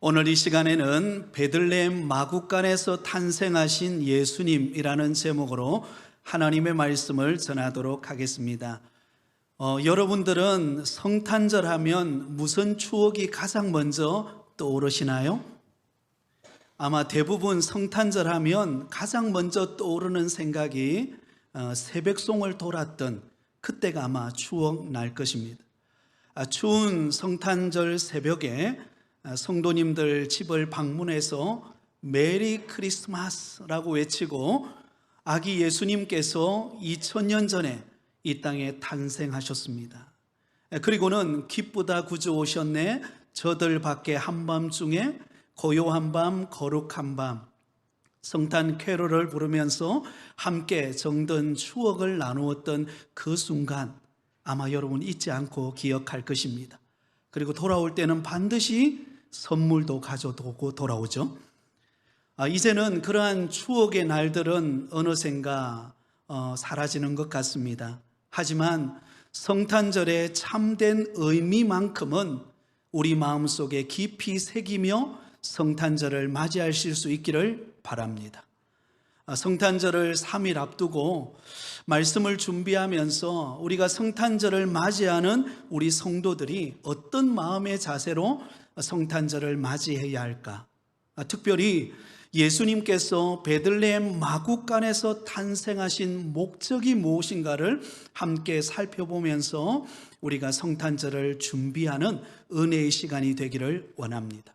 오늘 이 시간에는 베들레헴 마구간에서 탄생하신 예수님이라는 제목으로 하나님의 말씀을 전하도록 하겠습니다. 여러분들은 성탄절 하면 무슨 추억이 가장 먼저 떠오르시나요? 아마 대부분 성탄절 하면 가장 먼저 떠오르는 생각이 새벽송을 돌았던 그때가 아마 추억 날 것입니다. 추운 성탄절 새벽에 성도님들 집을 방문해서 메리 크리스마스라고 외치고 아기 예수님께서 2000년 전에 이 땅에 탄생하셨습니다. 그리고는 기쁘다 구주 오셨네, 저들 밖에 한밤중에 고요한 밤 거룩한 밤, 성탄 캐롤을 부르면서 함께 정든 추억을 나누었던 그 순간 아마 여러분 잊지 않고 기억할 것입니다. 그리고 돌아올 때는 반드시 선물도 가져오고 돌아오죠. 이제는 그러한 추억의 날들은 어느샌가 사라지는 것 같습니다. 하지만 성탄절의 참된 의미만큼은 우리 마음속에 깊이 새기며 성탄절을 맞이하실 수 있기를 바랍니다. 성탄절을 3일 앞두고 말씀을 준비하면서 우리가 성탄절을 맞이하는 우리 성도들이 어떤 마음의 자세로 성탄절을 맞이해야 할까? 특별히 예수님께서 베들레헴 마구간에서 탄생하신 목적이 무엇인가를 함께 살펴보면서 우리가 성탄절을 준비하는 은혜의 시간이 되기를 원합니다.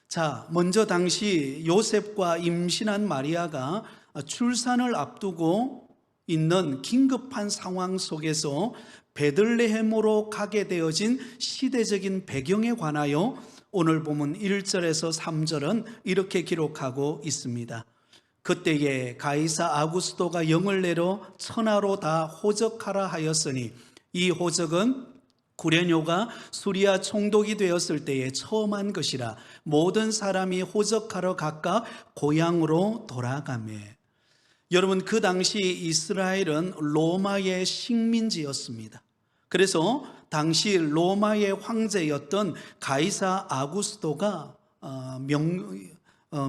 자, 먼저 당시 요셉과 임신한 마리아가 출산을 앞두고 있는 긴급한 상황 속에서 베들레헴으로 가게 되어진 시대적인 배경에 관하여 오늘 본문 1절에서 3절은 이렇게 기록하고 있습니다. 그때에 가이사 아구스도가 영을 내려 천하로 다 호적하라 하였으니, 이 호적은 구레뇨가 수리아 총독이 되었을 때에 처음 한 것이라. 모든 사람이 호적하러 각각 고향으로 돌아가매. 여러분, 그 당시 이스라엘은 로마의 식민지였습니다. 그래서 당시 로마의 황제였던 가이사 아구스도가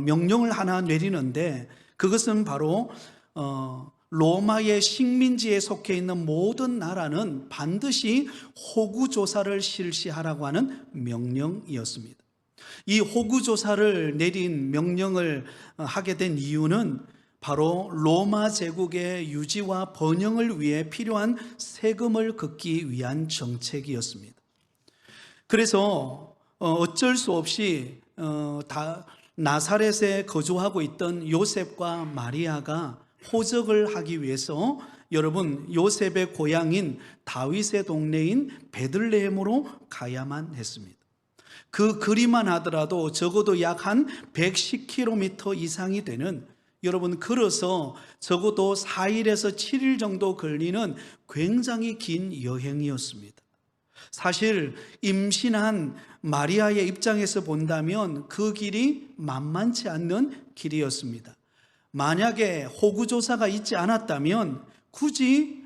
명령을 하나 내리는데, 그것은 바로 로마의 식민지에 속해 있는 모든 나라는 반드시 호구조사를 실시하라고 하는 명령이었습니다. 이 호구조사를 내린 명령을 하게 된 이유는 바로 로마 제국의 유지와 번영을 위해 필요한 세금을 걷기 위한 정책이었습니다. 그래서 어쩔 수 없이 나사렛에 거주하고 있던 요셉과 마리아가 호적을 하기 위해서 여러분 요셉의 고향인 다윗의 동네인 베들레헴으로 가야만 했습니다. 그 거리만 하더라도 적어도 약 한 110km 이상이 되는, 여러분 걸어서 적어도 4일에서 7일 정도 걸리는 굉장히 긴 여행이었습니다. 사실 임신한 마리아의 입장에서 본다면 그 길이 만만치 않는 길이었습니다. 만약에 호구조사가 있지 않았다면 굳이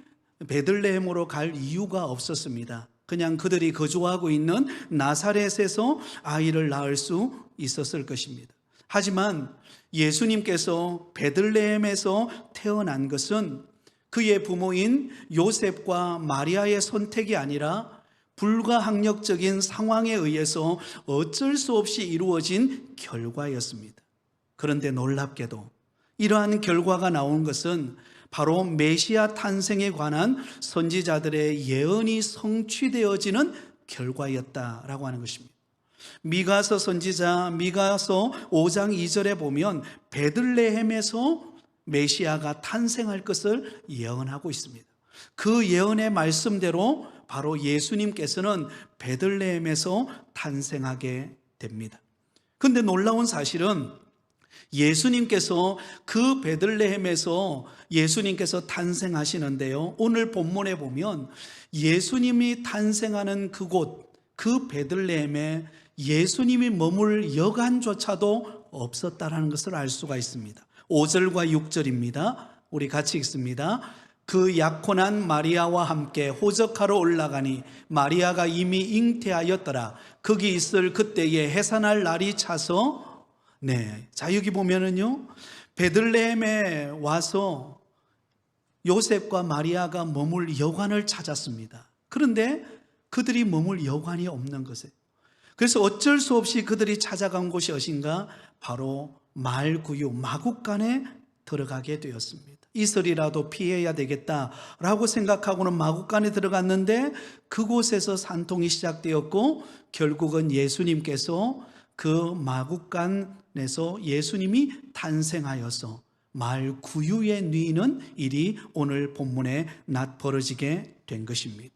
베들레헴으로 갈 이유가 없었습니다. 그냥 그들이 거주하고 있는 나사렛에서 아이를 낳을 수 있었을 것입니다. 하지만 예수님께서 베들레헴에서 태어난 것은 그의 부모인 요셉과 마리아의 선택이 아니라 불가항력적인 상황에 의해서 어쩔 수 없이 이루어진 결과였습니다. 그런데 놀랍게도 이러한 결과가 나온 것은 바로 메시아 탄생에 관한 선지자들의 예언이 성취되어지는 결과였다라고 하는 것입니다. 미가서 선지자 미가서 5장 2절에 보면 베들레헴에서 메시아가 탄생할 것을 예언하고 있습니다. 그 예언의 말씀대로 바로 예수님께서는 베들레헴에서 탄생하게 됩니다. 그런데 놀라운 사실은 예수님께서 그 베들레헴에서 예수님께서 탄생하시는데요, 오늘 본문에 보면 예수님이 탄생하는 그곳, 그 베들레헴에 예수님이 머물 여간조차도 없었다라는 것을 알 수가 있습니다. 5절과 6절입니다. 우리 같이 읽습니다. 그 약혼한 마리아와 함께 호적하러 올라가니 마리아가 이미 잉태하였더라. 거기 있을 그때에 해산할 날이 차서 자, 여기 보면은요, 베들레헴에 와서 요셉과 마리아가 머물 여관을 찾았습니다. 그런데 그들이 머물 여관이 없는 것이에요. 그래서 어쩔 수 없이 그들이 찾아간 곳이 어딘가? 바로 말구유 마구간에 들어가게 되었습니다. 이슬이라도 피해야 되겠다라고 생각하고는 마구간에 들어갔는데 그곳에서 산통이 시작되었고 결국은 예수님께서 그 마구간에서 예수님이 탄생하여서 말구유에 누이는 일이 오늘 본문에 벌어지게 된 것입니다.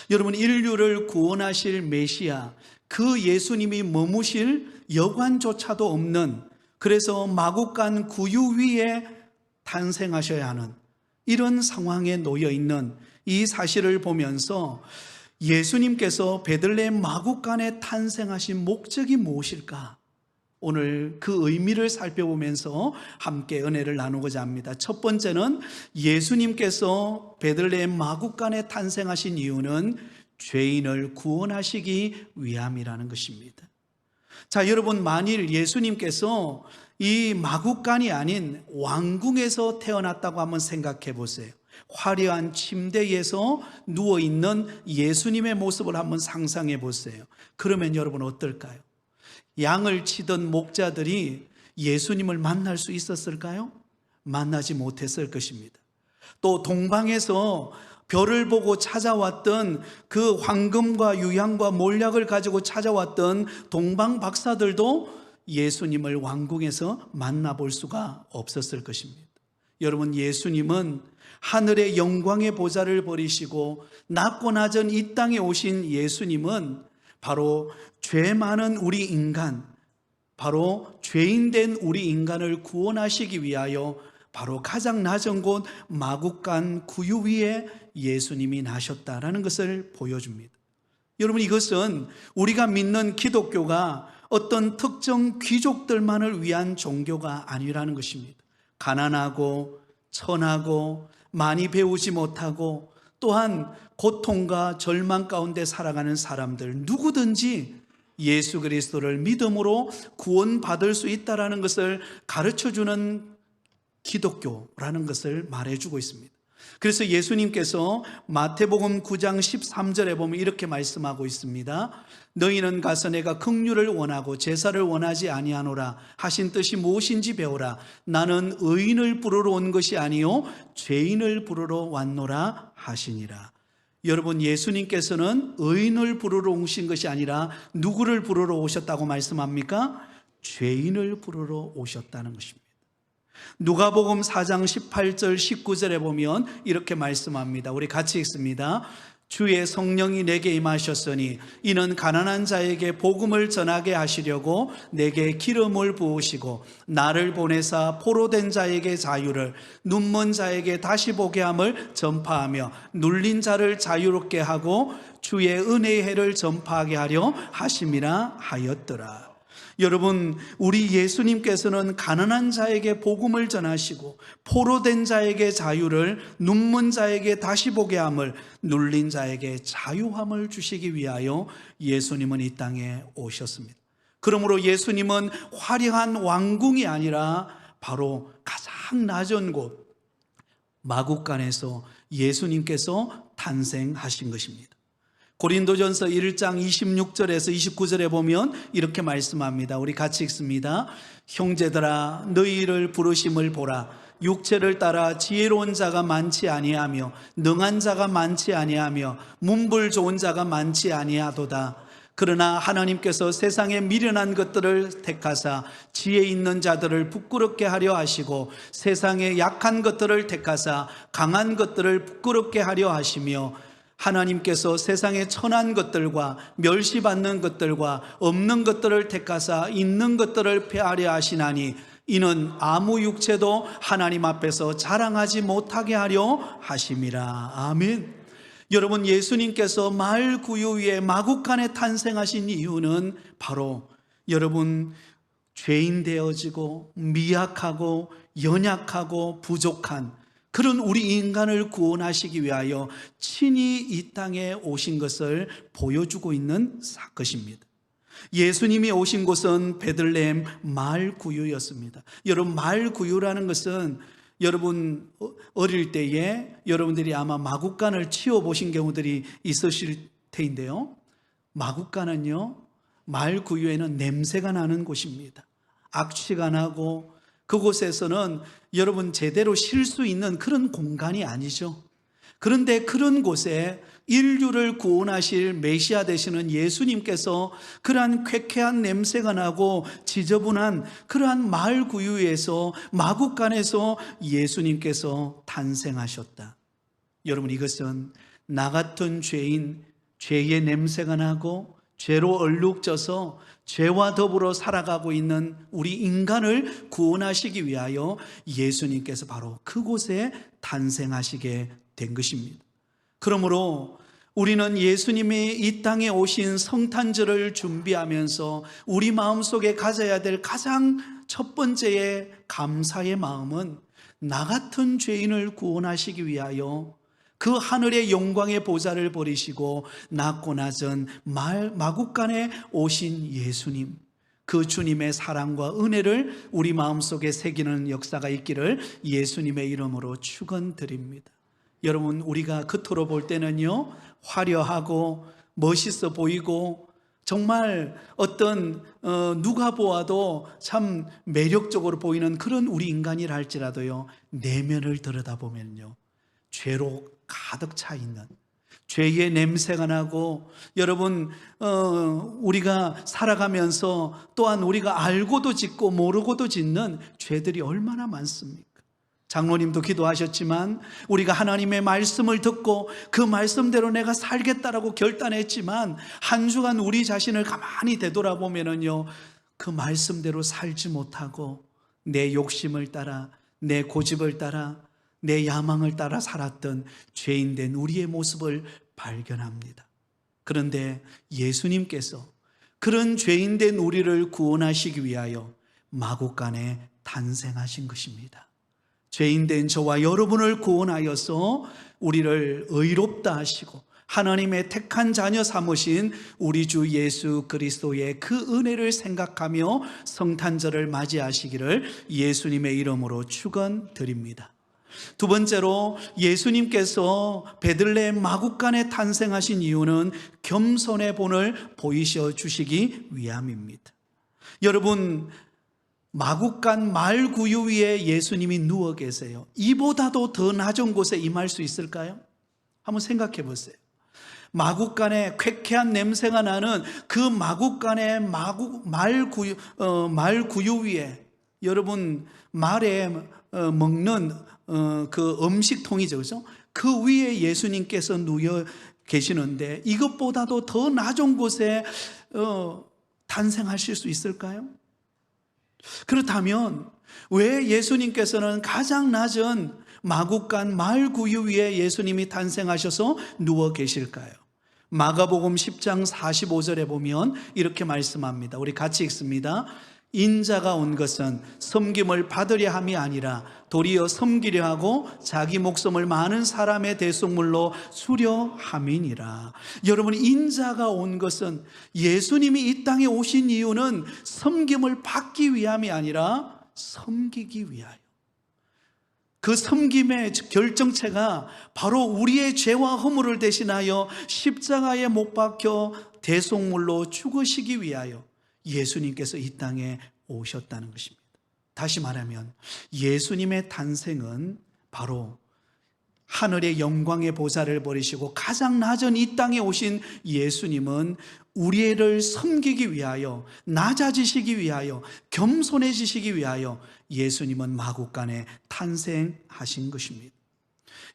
여러분, 인류를 구원하실 메시아, 그 예수님이 머무실 여관조차도 없는, 그래서 마구간 구유 위에 탄생하셔야 하는 이런 상황에 놓여 있는 이 사실을 보면서 예수님께서 베들레헴 마구간에 탄생하신 목적이 무엇일까? 오늘 그 의미를 살펴보면서 함께 은혜를 나누고자 합니다. 첫 번째는 예수님께서 베들레헴 마구간에 탄생하신 이유는 죄인을 구원하시기 위함이라는 것입니다. 자, 여러분, 만일 예수님께서 이 마구간이 아닌 왕궁에서 태어났다고 한번 생각해 보세요. 화려한 침대에서 누워있는 예수님의 모습을 한번 상상해 보세요. 그러면 여러분 어떨까요? 양을 치던 목자들이 예수님을 만날 수 있었을까요? 만나지 못했을 것입니다. 또 동방에서 별을 보고 찾아왔던 그 황금과 유향과 몰약을 가지고 찾아왔던 동방 박사들도 예수님을 왕궁에서 만나볼 수가 없었을 것입니다. 여러분, 예수님은 하늘의 영광의 보좌를 버리시고 낮고 낮은 이 땅에 오신 예수님은 바로 죄 많은 우리 인간, 바로 죄인된 우리 인간을 구원하시기 위하여 바로 가장 낮은 곳 마구간 구유 위에 예수님이 나셨다라는 것을 보여줍니다. 여러분, 이것은 우리가 믿는 기독교가 어떤 특정 귀족들만을 위한 종교가 아니라는 것입니다. 가난하고 천하고 많이 배우지 못하고 또한 고통과 절망 가운데 살아가는 사람들 누구든지 예수 그리스도를 믿음으로 구원받을 수 있다는 것을 가르쳐주는 기독교라는 것을 말해주고 있습니다. 그래서 예수님께서 마태복음 9장 13절에 보면 이렇게 말씀하고 있습니다. 너희는 가서 내가 긍휼을 원하고 제사를 원하지 아니하노라 하신 뜻이 무엇인지 배우라. 나는 의인을 부르러 온 것이 아니요 죄인을 부르러 왔노라 하시니라. 여러분, 예수님께서는 의인을 부르러 오신 것이 아니라 누구를 부르러 오셨다고 말씀합니까? 죄인을 부르러 오셨다는 것입니다. 누가복음 4장 18절 19절에 보면 이렇게 말씀합니다. 우리 같이 읽습니다. 주의 성령이 내게 임하셨으니 이는 가난한 자에게 복음을 전하게 하시려고 내게 기름을 부으시고 나를 보내사 포로된 자에게 자유를, 눈먼 자에게 다시 보게 함을 전파하며 눌린 자를 자유롭게 하고 주의 은혜의 해를 전파하게 하려 하심이라 하였더라. 여러분, 우리 예수님께서는 가난한 자에게 복음을 전하시고 포로된 자에게 자유를, 눈먼 자에게 다시 보게 함을, 눌린 자에게 자유함을 주시기 위하여 예수님은 이 땅에 오셨습니다. 그러므로 예수님은 화려한 왕궁이 아니라 바로 가장 낮은 곳 마구간에서 예수님께서 탄생하신 것입니다. 고린도전서 1장 26절에서 29절에 보면 이렇게 말씀합니다. 우리 같이 읽습니다. 형제들아, 너희를 부르심을 보라. 육체를 따라 지혜로운 자가 많지 아니하며 능한 자가 많지 아니하며 문불 좋은 자가 많지 아니하도다. 그러나 하나님께서 세상에 미련한 것들을 택하사 지혜 있는 자들을 부끄럽게 하려 하시고 세상에 약한 것들을 택하사 강한 것들을 부끄럽게 하려 하시며 하나님께서 세상의 천한 것들과 멸시받는 것들과 없는 것들을 택하사 있는 것들을 폐하려 하시나니 이는 아무 육체도 하나님 앞에서 자랑하지 못하게 하려 하심이라. 아멘. 여러분, 예수님께서 말구유 위에 마구간에 탄생하신 이유는 바로 여러분 죄인 되어지고 미약하고 연약하고 부족한 그런 우리 인간을 구원하시기 위하여 친히 이 땅에 오신 것을 보여주고 있는 것입니다. 예수님이 오신 곳은 베들레헴 마을 구유였습니다. 여러분, 마을 구유라는 것은 여러분 어릴 때에 여러분들이 아마 마구간을 치워보신 경우들이 있으실 테인데요, 마구간은요, 마을 구유에는 냄새가 나는 곳입니다. 악취가 나고 그곳에서는 여러분 제대로 쉴 수 있는 그런 공간이 아니죠. 그런데 그런 곳에 인류를 구원하실 메시아 되시는 예수님께서 그러한 쾌쾌한 냄새가 나고 지저분한 그러한 마을 구유에서, 마구간에서 예수님께서 탄생하셨다. 여러분, 이것은 나 같은 죄인, 죄의 냄새가 나고 죄로 얼룩져서 죄와 더불어 살아가고 있는 우리 인간을 구원하시기 위하여 예수님께서 바로 그곳에 탄생하시게 된 것입니다. 그러므로 우리는 예수님이 이 땅에 오신 성탄절을 준비하면서 우리 마음속에 가져야 될 가장 첫 번째의 감사의 마음은 나 같은 죄인을 구원하시기 위하여 그 하늘의 영광의 보좌를 버리시고 낮고 낮은 마구간에 오신 예수님, 그 주님의 사랑과 은혜를 우리 마음속에 새기는 역사가 있기를 예수님의 이름으로 축원드립니다. 여러분, 우리가 겉으로 볼 때는요, 화려하고 멋있어 보이고 정말 어떤 누가 보아도 참 매력적으로 보이는 그런 우리 인간이라 할지라도요, 내면을 들여다보면요, 죄로 가득 차 있는, 죄의 냄새가 나고, 여러분 우리가 살아가면서 또한 우리가 알고도 짓고 모르고도 짓는 죄들이 얼마나 많습니까? 장로님도 기도하셨지만 우리가 하나님의 말씀을 듣고 그 말씀대로 내가 살겠다라고 결단했지만 한 주간 우리 자신을 가만히 되돌아보면은요, 그 말씀대로 살지 못하고 내 욕심을 따라, 내 고집을 따라, 내 야망을 따라 살았던 죄인된 우리의 모습을 발견합니다. 그런데 예수님께서 그런 죄인된 우리를 구원하시기 위하여 마구간에 탄생하신 것입니다. 죄인된 저와 여러분을 구원하여서 우리를 의롭다 하시고 하나님의 택한 자녀 삼으신 우리 주 예수 그리스도의 그 은혜를 생각하며 성탄절을 맞이하시기를 예수님의 이름으로 축원드립니다. 두 번째로, 예수님께서 베들레헴 마구간에 탄생하신 이유는 겸손의 본을 보이셔 주시기 위함입니다. 여러분, 마구간 말 구유 위에 예수님이 누워 계세요. 이보다도 더 낮은 곳에 임할 수 있을까요? 한번 생각해 보세요. 마구간에 쾌쾌한 냄새가 나는 그 마구간의 말 구유 위에, 여러분 말에 먹는 그 음식통이죠, 그죠? 그 위에 예수님께서 누워 계시는데 이것보다도 더 낮은 곳에 탄생하실 수 있을까요? 그렇다면 왜 예수님께서는 가장 낮은 마구간 말 구유 위에 예수님이 탄생하셔서 누워 계실까요? 마가복음 10장 45절에 보면 이렇게 말씀합니다. 우리 같이 읽습니다. 인자가 온 것은 섬김을 받으려 함이 아니라 도리어 섬기려 하고 자기 목숨을 많은 사람의 대속물로 수려 함이니라. 여러분, 인자가 온 것은, 예수님이 이 땅에 오신 이유는 섬김을 받기 위함이 아니라 섬기기 위하여, 그 섬김의 결정체가 바로 우리의 죄와 허물을 대신하여 십자가에 못 박혀 대속물로 죽으시기 위하여 예수님께서 이 땅에 오셨다는 것입니다. 다시 말하면 예수님의 탄생은 바로 하늘의 영광의 보좌를 버리시고 가장 낮은 이 땅에 오신 예수님은 우리를 섬기기 위하여, 낮아지시기 위하여, 겸손해지시기 위하여 예수님은 마구간에 탄생하신 것입니다.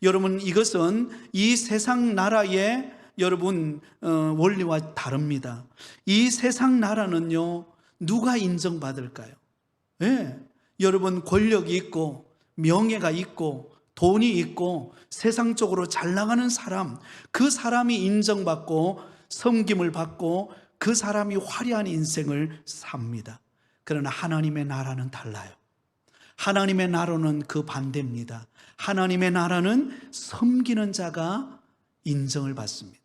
여러분, 이것은 이 세상 나라의 여러분 원리와 다릅니다. 이 세상 나라는요, 누가 인정받을까요? 네, 여러분 권력이 있고 명예가 있고 돈이 있고 세상적으로 잘 나가는 사람, 그 사람이 인정받고 섬김을 받고 그 사람이 화려한 인생을 삽니다. 그러나 하나님의 나라는 달라요. 하나님의 나라는 그 반대입니다. 하나님의 나라는 섬기는 자가 인정을 받습니다.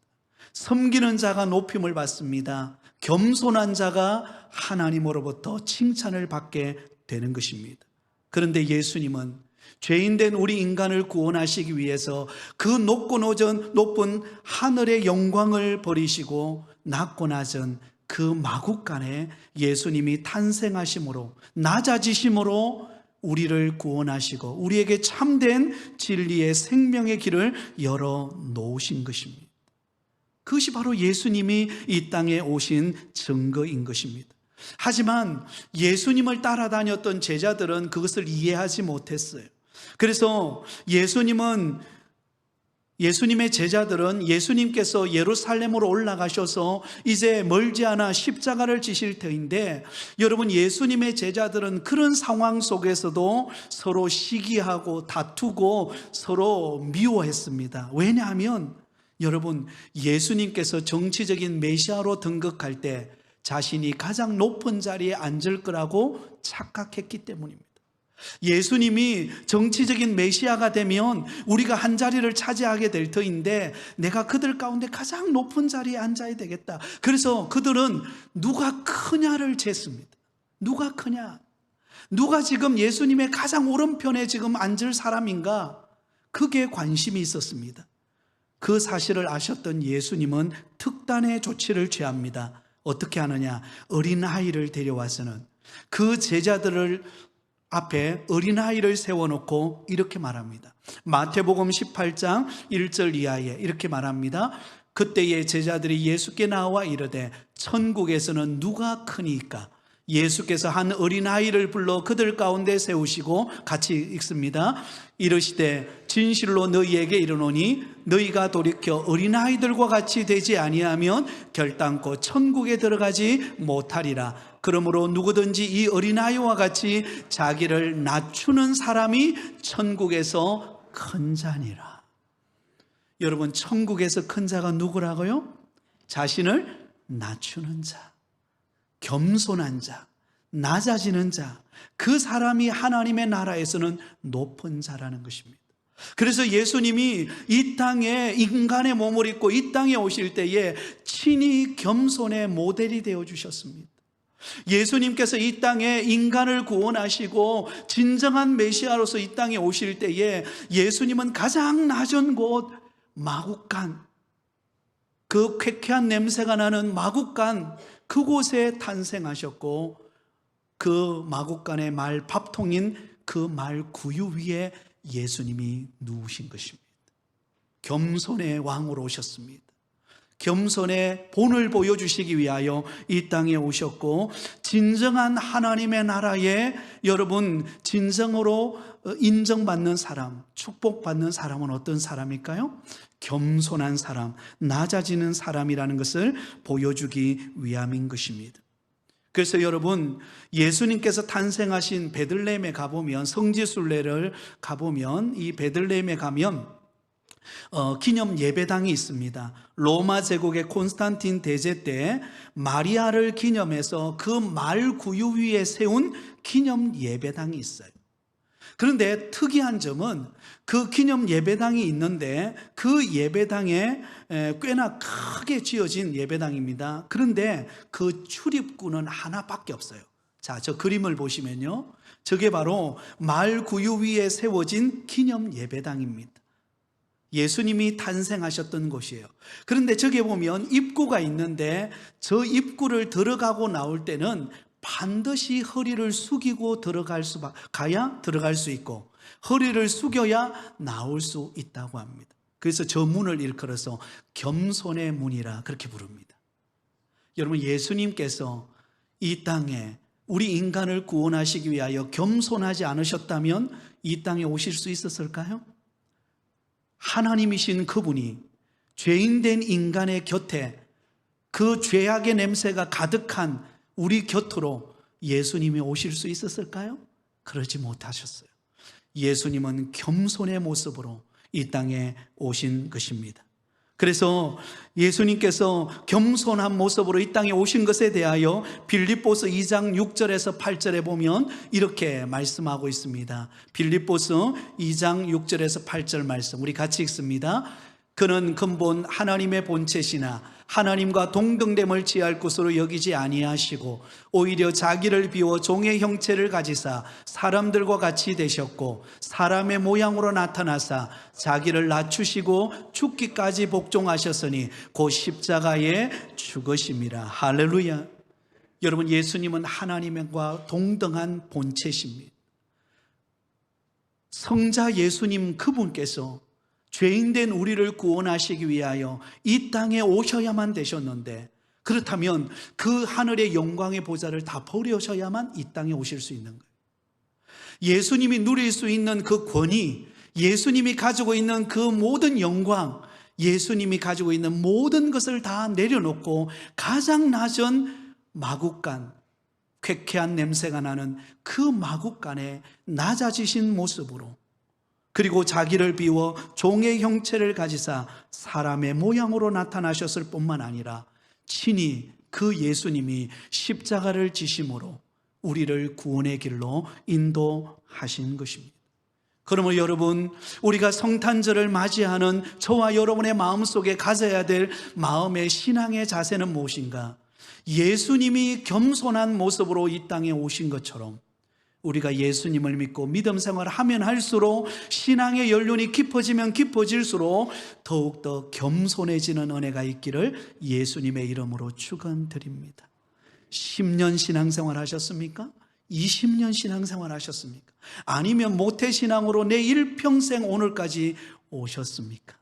섬기는 자가 높임을 받습니다. 겸손한 자가 하나님으로부터 칭찬을 받게 되는 것입니다. 그런데 예수님은 죄인된 우리 인간을 구원하시기 위해서 그 높고 높은 하늘의 영광을 버리시고 낮고 낮은 그 마국간에 예수님이 탄생하심으로, 낮아지심으로 우리를 구원하시고 우리에게 참된 진리의 생명의 길을 열어 놓으신 것입니다. 그것이 바로 예수님이 이 땅에 오신 증거인 것입니다. 하지만 예수님을 따라다녔던 제자들은 그것을 이해하지 못했어요. 그래서 예수님의 제자들은 예수님께서 예루살렘으로 올라가셔서 이제 멀지 않아 십자가를 지실 터인데, 여러분, 예수님의 제자들은 그런 상황 속에서도 서로 시기하고 다투고 서로 미워했습니다. 왜냐하면 여러분, 예수님께서 정치적인 메시아로 등극할 때 자신이 가장 높은 자리에 앉을 거라고 착각했기 때문입니다. 예수님이 정치적인 메시아가 되면 우리가 한 자리를 차지하게 될 터인데 내가 그들 가운데 가장 높은 자리에 앉아야 되겠다. 그래서 그들은 누가 크냐를 쟀습니다. 누가 크냐? 누가 지금 예수님의 가장 오른편에 지금 앉을 사람인가? 그게 관심이 있었습니다. 그 사실을 아셨던 예수님은 특단의 조치를 취합니다. 어떻게 하느냐? 어린아이를 데려와서는 그 제자들을 앞에 어린아이를 세워놓고 이렇게 말합니다. 마태복음 18장 1절 이하에 이렇게 말합니다. 그때의 제자들이 예수께 나와 이르되 천국에서는 누가 크니까? 예수께서 한 어린아이를 불러 그들 가운데 세우시고, 같이 읽습니다. 이르시되 진실로 너희에게 이르노니 너희가 돌이켜 어린아이들과 같이 되지 아니하면 결단코 천국에 들어가지 못하리라. 그러므로 누구든지 이 어린아이와 같이 자기를 낮추는 사람이 천국에서 큰 자니라. 여러분, 천국에서 큰 자가 누구라고요? 자신을 낮추는 자, 겸손한 자, 낮아지는 자, 그 사람이 하나님의 나라에서는 높은 자라는 것입니다. 그래서 예수님이 이 땅에 인간의 몸을 입고 이 땅에 오실 때에 친히 겸손의 모델이 되어 주셨습니다. 예수님께서 이 땅에 인간을 구원하시고 진정한 메시아로서 이 땅에 오실 때에 예수님은 가장 낮은 곳 마국간, 그 쾌쾌한 냄새가 나는 마국간, 그곳에 탄생하셨고 그 마국간의 말 밥통인 그 말 구유 위에 예수님이 누우신 것입니다. 겸손의 왕으로 오셨습니다. 겸손의 본을 보여주시기 위하여 이 땅에 오셨고, 진정한 하나님의 나라에 여러분 진정으로 인정받는 사람, 축복받는 사람은 어떤 사람일까요? 겸손한 사람, 낮아지는 사람이라는 것을 보여주기 위함인 것입니다. 그래서 여러분, 예수님께서 탄생하신 베들레헴에 가보면, 성지순례를 가보면, 이 베들레헴에 가면 기념 예배당이 있습니다. 로마 제국의 콘스탄틴 대제 때 마리아를 기념해서 그 말 구유 위에 세운 기념 예배당이 있어요. 그런데 특이한 점은 그 기념 예배당이 있는데 그 예배당에 꽤나 크게 지어진 예배당입니다. 그런데 그 출입구는 하나밖에 없어요. 자, 저 그림을 보시면요, 저게 바로 말 구유 위에 세워진 기념 예배당입니다. 예수님이 탄생하셨던 곳이에요. 그런데 저기 보면 입구가 있는데 저 입구를 들어가고 나올 때는 반드시 허리를 숙이고 가야 들어갈 수 있고 허리를 숙여야 나올 수 있다고 합니다. 그래서 저 문을 일컬어서 겸손의 문이라 그렇게 부릅니다. 여러분, 예수님께서 이 땅에 우리 인간을 구원하시기 위하여 겸손하지 않으셨다면 이 땅에 오실 수 있었을까요? 하나님이신 그분이 죄인된 인간의 곁에 그 죄악의 냄새가 가득한 우리 곁으로 예수님이 오실 수 있었을까요? 그러지 못하셨어요. 예수님은 겸손의 모습으로 이 땅에 오신 것입니다. 그래서 예수님께서 겸손한 모습으로 이 땅에 오신 것에 대하여 빌립보서 2장 6절에서 8절에 보면 이렇게 말씀하고 있습니다. 빌립보서 2장 6절에서 8절 말씀 우리 같이 읽습니다. 그는 근본 하나님의 본체시나 하나님과 동등됨을 취할 것으로 여기지 아니하시고 오히려 자기를 비워 종의 형체를 가지사 사람들과 같이 되셨고 사람의 모양으로 나타나사 자기를 낮추시고 죽기까지 복종하셨으니 곧 십자가에 죽으심이라. 할렐루야. 여러분, 예수님은 하나님과 동등한 본체십니다. 성자 예수님 그분께서 죄인된 우리를 구원하시기 위하여 이 땅에 오셔야만 되셨는데, 그렇다면 그 하늘의 영광의 보좌를 다 버리셔야만 이 땅에 오실 수 있는 거예요. 예수님이 누릴 수 있는 그 권위, 예수님이 가지고 있는 그 모든 영광, 예수님이 가지고 있는 모든 것을 다 내려놓고 가장 낮은 마국간, 쾌쾌한 냄새가 나는 그 마국간에 낮아지신 모습으로, 그리고 자기를 비워 종의 형체를 가지사 사람의 모양으로 나타나셨을 뿐만 아니라 친히 그 예수님이 십자가를 지심으로 우리를 구원의 길로 인도하신 것입니다. 그러면 여러분, 우리가 성탄절을 맞이하는 저와 여러분의 마음속에 가져야 될 마음의 신앙의 자세는 무엇인가? 예수님이 겸손한 모습으로 이 땅에 오신 것처럼 우리가 예수님을 믿고 믿음 생활을 하면 할수록 신앙의 연륜이 깊어지면 깊어질수록 더욱더 겸손해지는 은혜가 있기를 예수님의 이름으로 축원드립니다. 10년 신앙생활 하셨습니까? 20년 신앙생활 하셨습니까? 아니면 모태신앙으로 내 일평생 오늘까지 오셨습니까?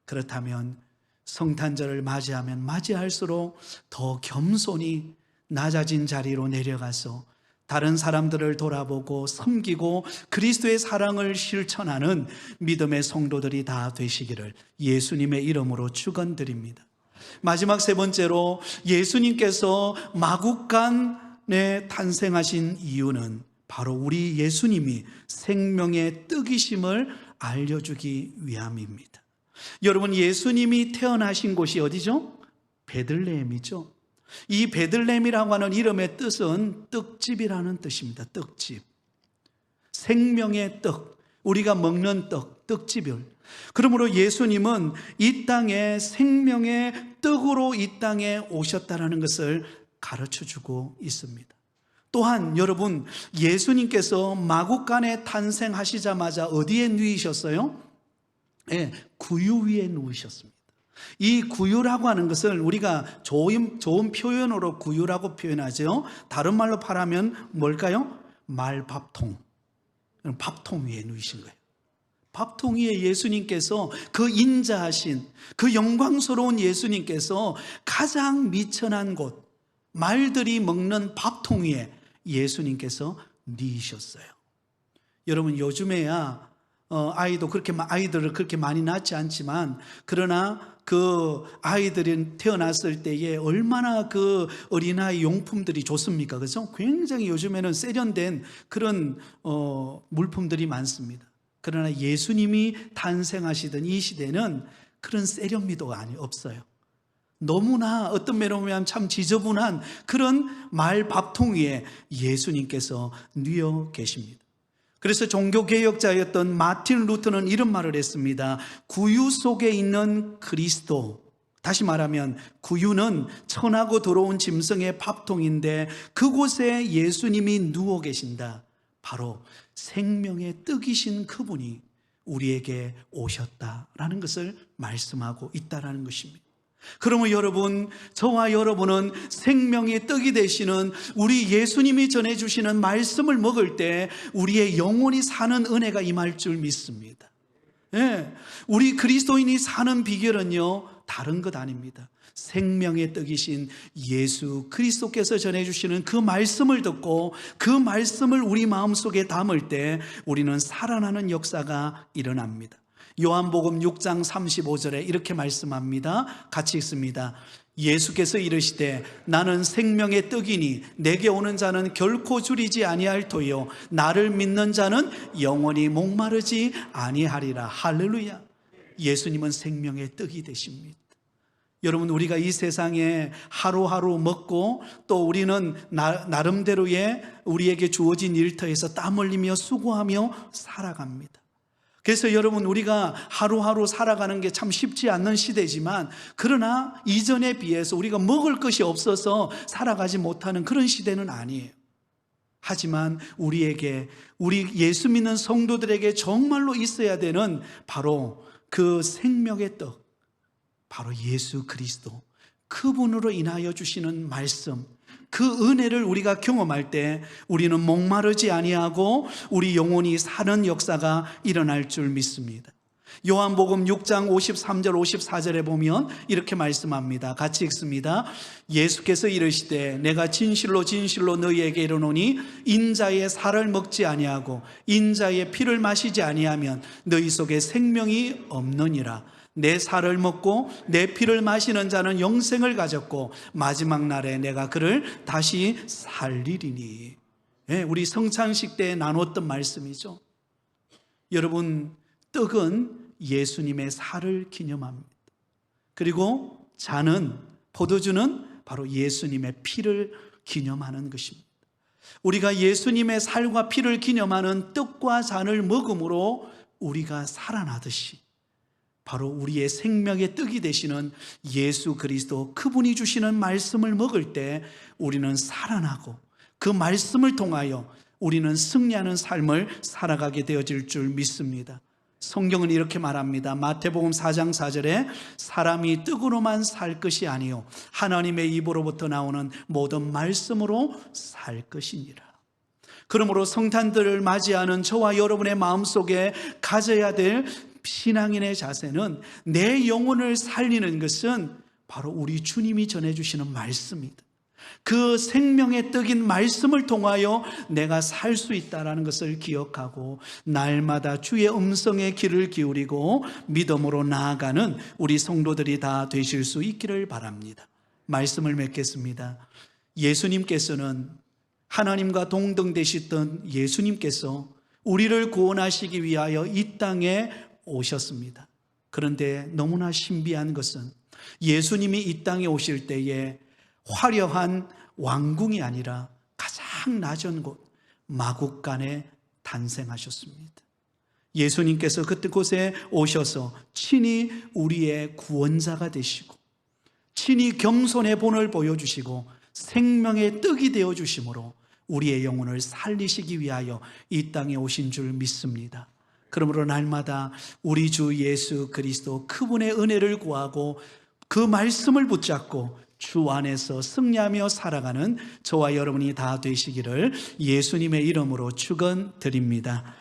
그렇다면 성탄절을 맞이하면 맞이할수록 더 겸손히 낮아진 자리로 내려가서 다른 사람들을 돌아보고 섬기고 그리스도의 사랑을 실천하는 믿음의 성도들이 다 되시기를 예수님의 이름으로 축원드립니다. 마지막 세 번째로, 예수님께서 마국간에 탄생하신 이유는 바로 우리 예수님이 생명의 떡이심을 알려주기 위함입니다. 여러분, 예수님이 태어나신 곳이 어디죠? 베들레헴이죠. 이 베들레헴이라고 하는 이름의 뜻은 떡집이라는 뜻입니다. 떡집. 생명의 떡, 우리가 먹는 떡, 떡집을. 그러므로 예수님은 이 땅에 생명의 떡으로 이 땅에 오셨다는 것을 가르쳐주고 있습니다. 또한 여러분, 예수님께서 마국간에 탄생하시자마자 어디에 누이셨어요? 네, 구유 위에 누우셨습니다. 이 구유라고 하는 것을 우리가 좋은 표현으로 구유라고 표현하죠. 다른 말로 말하면 뭘까요? 말밥통. 밥통 위에 누이신 거예요. 밥통 위에 예수님께서, 그 인자하신, 그 영광스러운 예수님께서 가장 미천한 곳, 말들이 먹는 밥통 위에 예수님께서 누이셨어요. 여러분, 요즘에야 아이들을 그렇게 많이 낳지 않지만, 그러나 그 아이들이 태어났을 때에 얼마나 그 어린아이 용품들이 좋습니까? 그렇죠? 굉장히 요즘에는 세련된 그런 물품들이 많습니다. 그러나 예수님이 탄생하시던 이 시대는 그런 세련미도가 없어요. 너무나 어떤 면으로 보면 참 지저분한 그런 말밥통 위에 예수님께서 누워 계십니다. 그래서 종교개혁자였던 마틴 루터는 이런 말을 했습니다. 구유 속에 있는 그리스도, 다시 말하면 구유는 천하고 더러운 짐승의 밥통인데 그곳에 예수님이 누워 계신다. 바로 생명의 떡이신 그분이 우리에게 오셨다라는 것을 말씀하고 있다는 것입니다. 그러면 여러분, 저와 여러분은 생명의 떡이 되시는 우리 예수님이 전해주시는 말씀을 먹을 때 우리의 영혼이 사는 은혜가 임할 줄 믿습니다. 예, 우리 그리스도인이 사는 비결은요, 다른 것 아닙니다. 생명의 떡이신 예수 그리스도께서 전해주시는 그 말씀을 듣고 그 말씀을 우리 마음속에 담을 때 우리는 살아나는 역사가 일어납니다. 요한복음 6장 35절에 이렇게 말씀합니다. 같이 읽습니다. 예수께서 이르시되 나는 생명의 떡이니 내게 오는 자는 결코 줄이지 아니할 터요 나를 믿는 자는 영원히 목마르지 아니하리라. 할렐루야. 예수님은 생명의 떡이 되십니다. 여러분, 우리가 이 세상에 하루하루 먹고 또 우리는 나름대로의 우리에게 주어진 일터에서 땀 흘리며 수고하며 살아갑니다. 그래서 여러분, 우리가 하루하루 살아가는 게 참 쉽지 않는 시대지만, 그러나 이전에 비해서 우리가 먹을 것이 없어서 살아가지 못하는 그런 시대는 아니에요. 하지만 우리에게, 우리 예수 믿는 성도들에게 정말로 있어야 되는 바로 그 생명의 떡, 바로 예수 그리스도, 그분으로 인하여 주시는 말씀, 그 은혜를 우리가 경험할 때 우리는 목마르지 아니하고 우리 영혼이 사는 역사가 일어날 줄 믿습니다. 요한복음 6장 53절 54절에 보면 이렇게 말씀합니다. 같이 읽습니다. 예수께서 이르시되 내가 진실로 진실로 너희에게 이르노니 인자의 살을 먹지 아니하고 인자의 피를 마시지 아니하면 너희 속에 생명이 없느니라. 내 살을 먹고 내 피를 마시는 자는 영생을 가졌고 마지막 날에 내가 그를 다시 살리리니. 우리 성찬식 때 나눴던 말씀이죠. 여러분, 떡은 예수님의 살을 기념합니다. 그리고 잔은, 포도주는 바로 예수님의 피를 기념하는 것입니다. 우리가 예수님의 살과 피를 기념하는 떡과 잔을 먹음으로 우리가 살아나듯이 바로 우리의 생명의 떡이 되시는 예수 그리스도, 그분이 주시는 말씀을 먹을 때 우리는 살아나고 그 말씀을 통하여 우리는 승리하는 삶을 살아가게 되어질 줄 믿습니다. 성경은 이렇게 말합니다. 마태복음 4장 4절에 사람이 떡으로만 살 것이 아니요 하나님의 입으로부터 나오는 모든 말씀으로 살 것이니라. 그러므로 성탄들을 맞이하는 저와 여러분의 마음속에 가져야 될 신앙인의 자세는, 내 영혼을 살리는 것은 바로 우리 주님이 전해주시는 말씀입니다. 그 생명의 떡인 말씀을 통하여 내가 살 수 있다는 것을 기억하고 날마다 주의 음성에 귀를 기울이고 믿음으로 나아가는 우리 성도들이 다 되실 수 있기를 바랍니다. 말씀을 맺겠습니다. 예수님께서는, 하나님과 동등 되시던 예수님께서 우리를 구원하시기 위하여 이 땅에 오셨습니다. 그런데 너무나 신비한 것은 예수님이 이 땅에 오실 때에 화려한 왕궁이 아니라 가장 낮은 곳, 마국간에 탄생하셨습니다. 예수님께서 그곳에 오셔서 친히 우리의 구원자가 되시고 친히 겸손의 본을 보여주시고 생명의 떡이 되어주심으로 우리의 영혼을 살리시기 위하여 이 땅에 오신 줄 믿습니다. 그러므로 날마다 우리 주 예수 그리스도, 그분의 은혜를 구하고 그 말씀을 붙잡고 주 안에서 승리하며 살아가는 저와 여러분이 다 되시기를 예수님의 이름으로 축원드립니다.